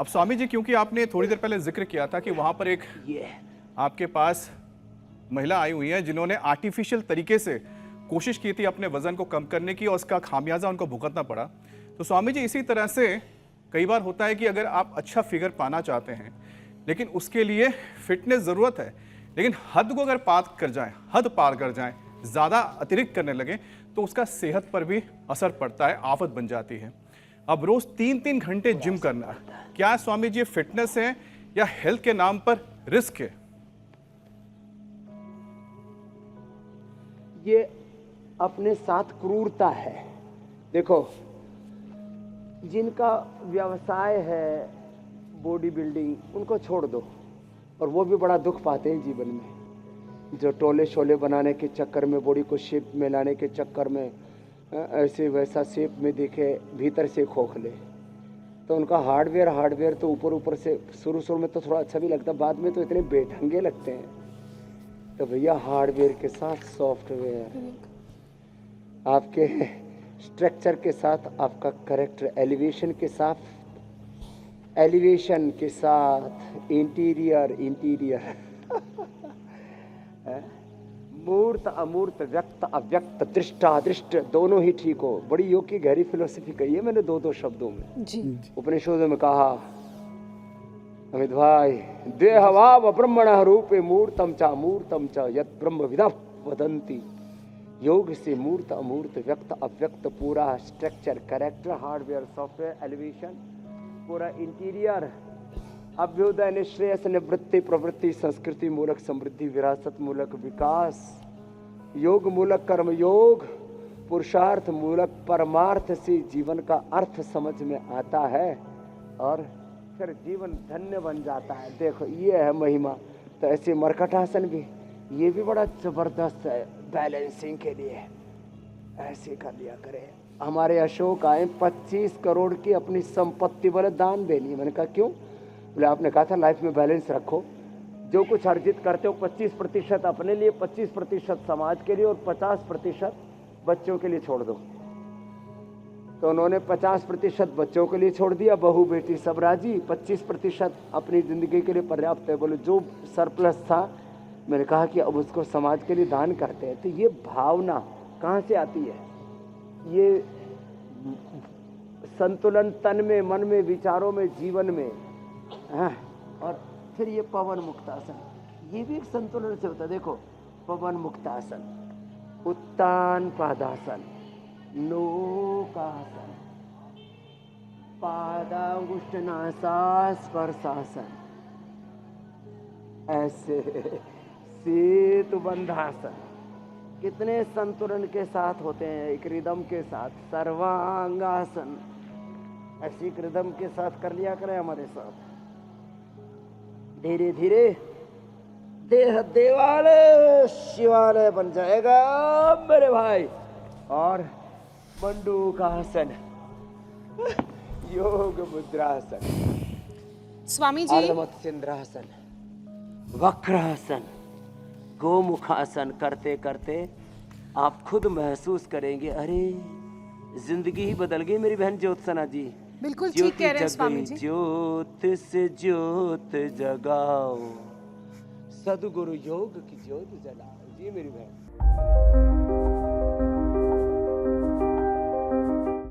अब स्वामी जी, क्योंकि आपने थोड़ी देर पहले जिक्र किया था कि वहाँ पर एक आपके पास महिला आई हुई है जिन्होंने आर्टिफिशियल तरीके से कोशिश की थी अपने वजन को कम करने की और उसका खामियाजा उनको भुगतना पड़ा। तो स्वामी जी, इसी तरह से कई बार होता है कि अगर आप अच्छा फिगर पाना चाहते हैं लेकिन उसके लिए फिटनेस ज़रूरत है, लेकिन हद को अगर हद पार कर जाएं, ज़्यादा अतिरिक्त करने लगे तो उसका सेहत पर भी असर पड़ता है, आफत बन जाती है। अब रोज़ 3-3 घंटे जिम करना, क्या स्वामी जी फिटनेस है या हेल्थ के नाम पर रिस्क है? ये अपने साथ क्रूरता है। देखो, जिनका व्यवसाय है बॉडी बिल्डिंग, उनको छोड़ दो, और वो भी बड़ा दुख पाते हैं जीवन में। जो टोले शोले बनाने के चक्कर में, बॉडी को शेप में लाने के चक्कर में ऐसे वैसा शेप में दिखे, भीतर से खोखले, तो उनका हार्डवेयर तो ऊपर से शुरू में तो थोड़ा अच्छा भी लगता, बाद में तो इतने बेढंगे लगते हैं। तो भैया, हार्डवेयर के साथ सॉफ्टवेयर, आपके स्ट्रक्चर के साथ आपका करेक्टर, एलिवेशन के साथ इंटीरियर मूर्त अमूर्त, व्यक्त अव्यक्त, दृष्टा अदृष्ट, दोनों ही ठीक हो। बड़ी योग की गहरी फिलोसफी कही है मैंने दो शब्दों में जी। उपनिषदों में कहा, अमित भाई, देहभाव ब्रह्मण रूपे मूर्तम च यद ब्रह्म विदा वदंती। योग से मूर्त अमूर्त, व्यक्त अव्यक्त, पूरा structure, character, hardware, software, elevation, पूरा इंटीरियर, अभ्युदय, निश्रेयस, निवृत्ति, प्रवृत्ति, संस्कृति मूलक समृद्धि, विरासत मूलक विकास, योग मूलक कर्म योग, पुरुषार्थ मूलक परमार्थ से जीवन का अर्थ समझ में आता है और फिर जीवन धन्य बन जाता है। देखो, ये है महिमा। तो ऐसे मरकटासन भी, ये भी बड़ा जबरदस्त है बैलेंसिंग के लिए। ऐसे कर लिया करें। हमारे अशोक आए 25 करोड़ की अपनी संपत्ति बोले दान देनी। मैंने कहा क्यों? बोले आपने कहा था लाइफ में बैलेंस रखो, जो कुछ अर्जित करते हो 25% अपने लिए, 25% समाज के लिए और 50% बच्चों के लिए छोड़ दो। तो उन्होंने 50% बच्चों के लिए छोड़ दिया, बहू बेटी सब राजी, 25% अपनी जिंदगी के लिए पर्याप्त है। बोले जो सरप्लस था, मैंने कहा कि अब उसको समाज के लिए दान करते हैं। तो ये भावना कहाँ से आती है? ये संतुलन तन में, मन में, विचारों में, जीवन में। और फिर ये पवन मुक्तासन, ये भी एक संतुलन से होता है। देखो, पवन मुक्तासन, उत्तान पादासन, नौकासन, पादांगुष्ठ नासास्पर्शासन, ऐसे सेतु बंधासन, कितने संतुलन के साथ होते हैं, एक रिदम के साथ। सर्वांगासन, ऐसी रिदम के साथ कर लिया करें हमारे साथ। धीरे धीरे देह देवालय शिवालय बन जाएगा मेरे भाई। और मंडूकासन, योग मुद्रासन, स्वामी जी, अर्धमत्स्येंद्रासन, वक्रासन, गोमुखासन करते करते आप खुद महसूस करेंगे, अरे जिंदगी ही बदल गई मेरी बहन ज्योत्सना जी। बिल्कुल ठीक कह रहे हैं स्वामी जी। ज्योत से ज्योत जगाओ, सदगुरु योग की ज्योत जलाओ। जी मेरी बहन।